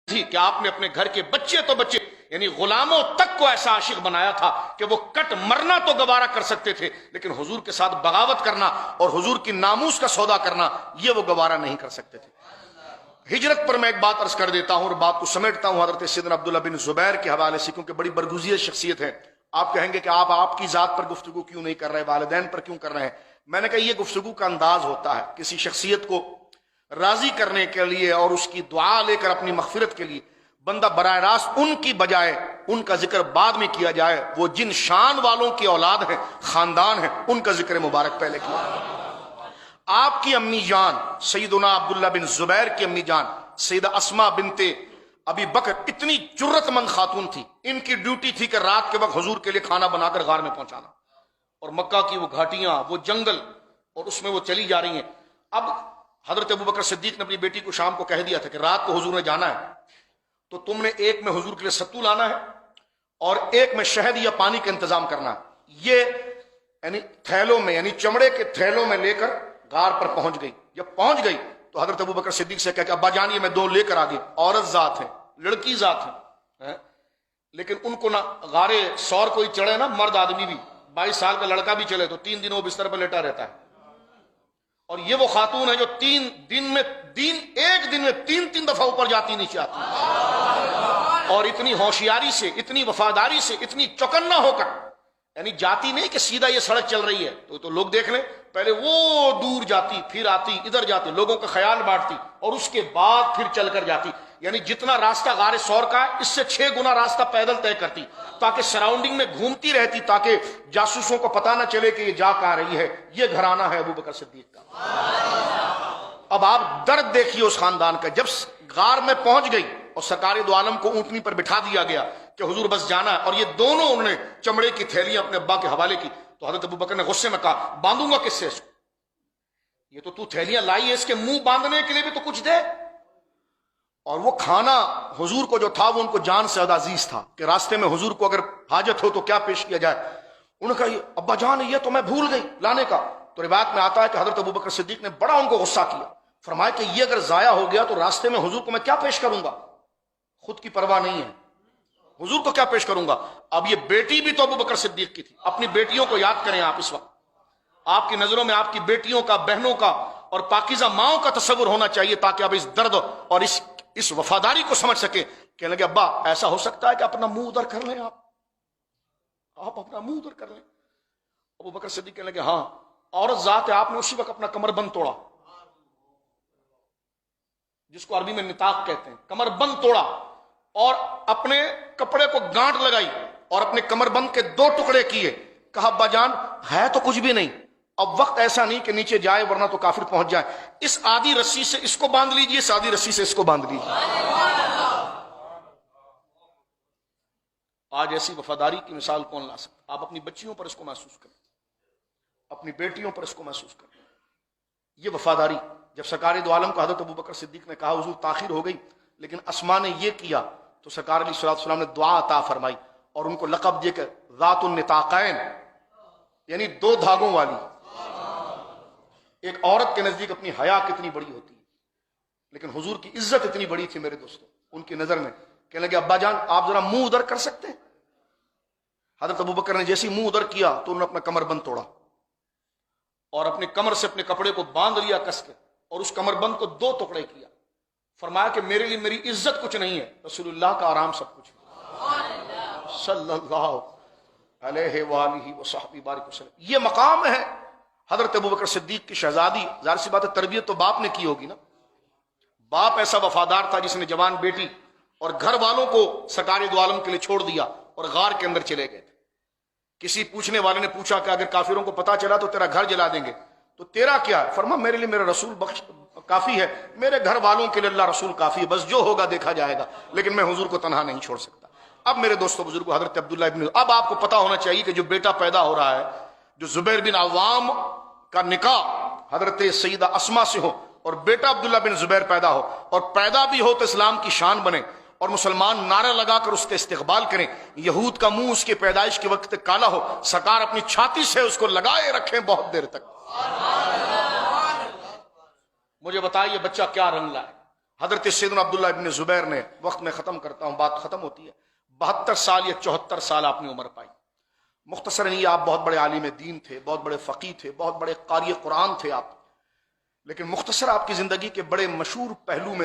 تھی کہ آپ نے اپنے گھر کے بچے تو بچے یعنی غلاموں تک کو ایسا عاشق بنایا تھا کہ وہ کٹ مرنا تو گوارا کر سکتے تھے، لیکن حضور کے ساتھ بغاوت کرنا اور حضور کی ناموس کا سودا کرنا یہ وہ گوارا نہیں کر سکتے تھے۔ ہجرت پر میں ایک بات عرض کر دیتا ہوں اور بات کو سمیٹتا ہوں حضرت سیدنا عبداللہ بن زبیر کے حوالے سے، کیونکہ بڑی برگزیدہ شخصیت ہے۔ آپ کہیں گے کہ آپ کی ذات پر گفتگو کیوں نہیں کر رہے، والدین پر کیوں کر رہے ہیں؟ میں نے کہا یہ گفتگو کا انداز ہوتا ہے، کسی شخصیت کو راضی کرنے کے لیے اور اس کی دعا لے کر اپنی مغفرت کے لیے بندہ براہ راست ان کی بجائے ان کا ذکر بعد میں کیا جائے، وہ جن شان والوں کی اولاد ہیں، خاندان ہیں، ان کا ذکر مبارک پہلے کیا جائے۔ آپ کی امی جان سیدنا عبداللہ بن زبیر کی امی جان سیدہ اسماء بنت ابی بکر اتنی جرت مند خاتون تھی، ان کی ڈیوٹی تھی کہ رات کے وقت حضور کے لیے کھانا بنا کر غار میں پہنچانا، اور مکہ کی وہ گھاٹیاں، وہ جنگل، اور اس میں وہ چلی جا رہی ہیں۔ اب حضرت ابوبکر صدیق نے اپنی بیٹی کو شام کو کہہ دیا تھا کہ رات کو حضور نے جانا ہے تو تم نے ایک میں حضور کے لیے ستو لانا ہے اور ایک میں شہد یا پانی کا انتظام کرنا ہے۔ یہ یعنی تھیلوں میں، یعنی چمڑے کے تھیلوں میں لے کر غار پر پہنچ گئی۔ جب پہنچ گئی تو حضرت ابوبکر صدیق سے کہا کہ ابا جان یہ میں دو لے کر آ گئی، عورت ذات ہے، لڑکی ذات ہے، لیکن ان کو نہ غارے سور کوئی چڑھے نا، مرد آدمی بھی 22 سال کا لڑکا بھی چلے تو 3 دن وہ بستر پر لیٹا رہتا ہے، اور یہ وہ خاتون ہے جو ایک دن میں 3 دفعہ اوپر جاتی نیچے آتی، اور اتنی ہوشیاری سے، اتنی وفاداری سے، اتنی چوکنا ہو کر، یعنی جاتی نہیں کہ سیدھا یہ سڑک چل رہی ہے تو لوگ دیکھ لیں، پہلے وہ دور جاتی، پھر آتی، ادھر جاتی، لوگوں کا خیال بانٹتی، اور اس کے بعد پھر چل کر جاتی، یعنی جتنا راستہ غار سور کا ہے اس سے 6 گنا راستہ پیدل طے کرتی، تاکہ سراؤنڈنگ میں گھومتی رہتی، تاکہ جاسوسوں کو پتہ نہ چلے کہ یہ جا کہاں رہی ہے۔ یہ گھرانہ ہے ابوبکر صدیق کا۔ اب آپ درد دیکھیے اس خاندان کا، جب غار میں پہنچ گئی اور سرکار دو عالم کو اونٹنی پر بٹھا دیا گیا کہ حضور بس جانا ہے، اور یہ دونوں انہوں نے چمڑے کی تھیلیاں اپنے ابا کے حوالے کی، تو حضرت ابوبکر نے غصے میں کہا باندھوں گا کس سے اس کو؟ یہ تو تھیلیاں لائی ہے، اس کے منہ باندھنے کے لیے بھی تو کچھ دے۔ اور وہ کھانا حضور کو جو تھا وہ ان کو جان سے زیادہ عزیز تھا کہ راستے میں حضور کو اگر حاجت ہو تو کیا پیش کیا جائے۔ انہوں نے کہا ابا جان یہ تو میں بھول گئی لانے کا۔ تو روایت میں آتا ہے کہ حضرت ابوبکر صدیق نے بڑا ان کو غصہ کیا، فرمایا کہ یہ اگر ضائع ہو گیا تو راستے میں حضور کو میں کیا پیش کروں گا؟ خود کی پرواہ نہیں ہے، حضور کو کیا پیش کروں گا؟ اب یہ بیٹی بھی تو ابوبکر صدیق کی تھی۔ اپنی بیٹیوں کو یاد کریں آپ اس وقت، آپ کی نظروں میں آپ کی بیٹیوں کا، بہنوں کا اور پاکیزہ ماؤں کا تصور ہونا چاہیے، تاکہ آپ اس درد اور اس وفاداری کو سمجھ سکیں۔ کہنے لگے ابا ایسا ہو سکتا ہے کہ اپنا منہ ادھر کر لیں، آپ اپنا منہ ادھر کر لیں۔ ابوبکر صدیق کہنے لگے ہاں، عورت ذات ہے، آپ نے اسی وقت اپنا کمر بند توڑا، جس کو عربی میں نطاق کہتے ہیں، کمر بند توڑا، اور اپنے کپڑے کو گانٹ لگائی اور اپنے کمر بند کے 2 ٹکڑے کیے۔ کہا ابا جان ہے تو کچھ بھی نہیں، اب وقت ایسا نہیں کہ نیچے جائے ورنہ تو کافر پہنچ جائے، اس آدھی رسی سے اس کو باندھ لیجئے، اس آدھی رسی سے اس کو باندھ لیجئے۔ آج ایسی وفاداری کی مثال کون لا سکتا؟ آپ اپنی بچیوں پر اس کو محسوس کریں، اپنی بیٹیوں پر اس کو محسوس کریں، یہ وفاداری۔ جب سرکار دو عالم کو حضرت ابوبکر صدیق نے کہا حضور تاخیر ہو گئی لیکن اسماء نے یہ کیا، تو سرکار علیہ الصلوۃ والسلام نے دعا عطا فرمائی اور ان کو لقب دے کر ذات النطاقین، یعنی 2 دھاگوں والی۔ ایک عورت کے نزدیک اپنی حیا کتنی بڑی ہوتی ہے، لیکن حضور کی عزت اتنی بڑی تھی میرے دوستوں ان کی نظر میں۔ کہنے لگے ابا جان آپ ذرا منہ ادھر کر سکتے ہیں؟ حضرت ابوبکر نے جیسی منہ ادھر کیا تو انہوں نے اپنا کمر بند توڑا اور اپنے کمر سے اپنے کپڑے کو باندھ لیا کس کے، اور اس کمر بند کو 2 ٹکڑے کیا۔ فرمایا کہ میرے لیے میری عزت کچھ نہیں ہے، رسول اللہ کا آرام سب کچھ ہے، صلی اللہ علیہ وآلہ وصحبہ بارک وسلم۔ یہ مقام ہے حضرت ابوبکر صدیق کی شہزادی۔ ظاہر سی بات ہے تربیت تو باپ نے کی ہوگی نا، باپ ایسا وفادار تھا جس نے جوان بیٹی اور گھر والوں کو سرکار دو عالم کے لیے چھوڑ دیا اور غار کے اندر چلے گئے تھے۔ کسی پوچھنے والے نے پوچھا کہ اگر کافروں کو پتا چلا تو تیرا گھر جلا دیں گے، تو تیرا کیا ہے؟ فرما میرے لیے میرا رسول بخش کافی ہے، میرے گھر والوں کے لیے اللہ رسول کافی ہے، بس جو ہوگا دیکھا جائے گا، لیکن میں حضور کو تنہا نہیں چھوڑ سکتا۔ اب میرے دوستوں بزرگوں، حضرت عبداللہ ابن، اب آپ کو پتا ہونا چاہیے کہ جو بیٹا پیدا ہو رہا ہے، جو زبیر بن عوام کا نکاح حضرت سیدہ اسماء سے ہو اور بیٹا عبداللہ بن زبیر پیدا ہو، اور پیدا بھی ہو تو اسلام کی شان بنے اور مسلمان نعرہ لگا کر اس کے استقبال کریں، یہود کا منہ اس کی پیدائش کے وقت کالا ہو، سرکار اپنی چھاتی سے اس کو لگائے رکھیں بہت دیر تک۔ مجھے بتائیے بچہ کیا رنگ لائے؟ حضرت سیدنا عبداللہ ابن زبیر نے، وقت میں ختم کرتا ہوں، بات ختم ہوتی ہے، 72 سال یا 74 سال آپ نے عمر پائی۔ مختصراً یہ آپ بہت بڑے عالم دین تھے، بہت بڑے فقیہ تھے، بہت بڑے قاری قرآن تھے آپ، لیکن مختصر آپ کی زندگی کے بڑے مشہور پہلو میں